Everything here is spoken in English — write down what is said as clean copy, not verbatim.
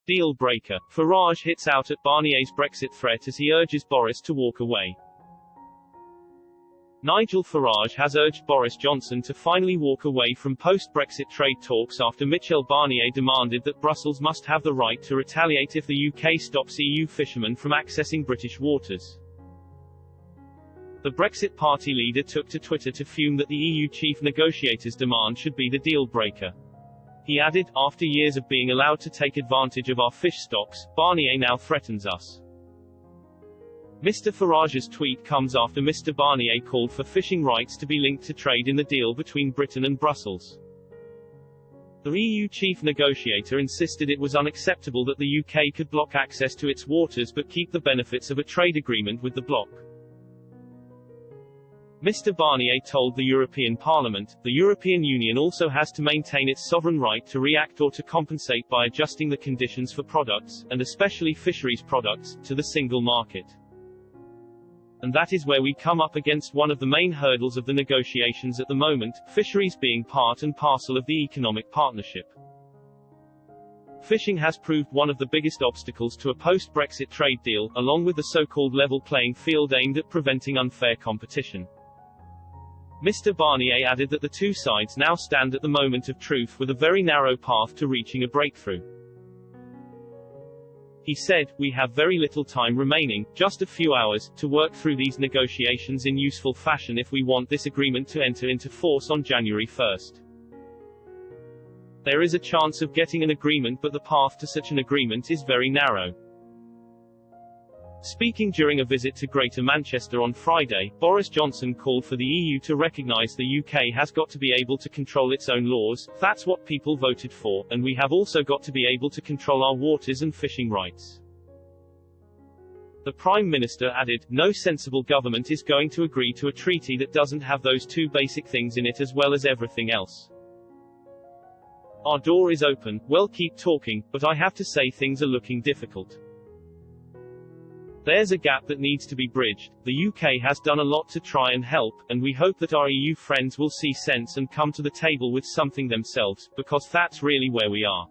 Deal breaker. Farage hits out at Barnier's Brexit threat as he urges Boris to walk away. Nigel Farage has urged Boris Johnson to finally walk away from post-Brexit trade talks after Michel Barnier demanded that Brussels must have the right to retaliate if the UK stops EU fishermen from accessing British waters. The Brexit Party leader took to Twitter to fume that the EU chief negotiator's demand should be the deal breaker. He added, "After years of being allowed to take advantage of our fish stocks, Barnier now threatens us." Mr. Farage's tweet comes after Mr. Barnier called for fishing rights to be linked to trade in the deal between Britain and Brussels. The EU chief negotiator insisted it was unacceptable that the UK could block access to its waters but keep the benefits of a trade agreement with the bloc. Mr. Barnier told the European Parliament, "The European Union also has to maintain its sovereign right to react or to compensate by adjusting the conditions for products, and especially fisheries products, to the single market. And that is where we come up against one of the main hurdles of the negotiations at the moment, fisheries being part and parcel of the economic partnership. Fishing has proved one of the biggest obstacles to a post-Brexit trade deal, along with the so-called level playing field aimed at preventing unfair competition." Mr. Barnier added that the two sides now stand at the moment of truth with a very narrow path to reaching a breakthrough. He said, "We have very little time remaining, just a few hours, to work through these negotiations in useful fashion if we want this agreement to enter into force on January 1st. There is a chance of getting an agreement, but the path to such an agreement is very narrow." Speaking during a visit to Greater Manchester on Friday, Boris Johnson called for the EU to recognise the UK has got to be able to control its own laws, that's what people voted for, and we have also got to be able to control our waters and fishing rights. The Prime Minister added, "No sensible government is going to agree to a treaty that doesn't have those two basic things in it as well as everything else. Our door is open, well keep talking, but I have to say things are looking difficult. There's a gap that needs to be bridged. The UK has done a lot to try and help, and we hope that our EU friends will see sense and come to the table with something themselves, because that's really where we are."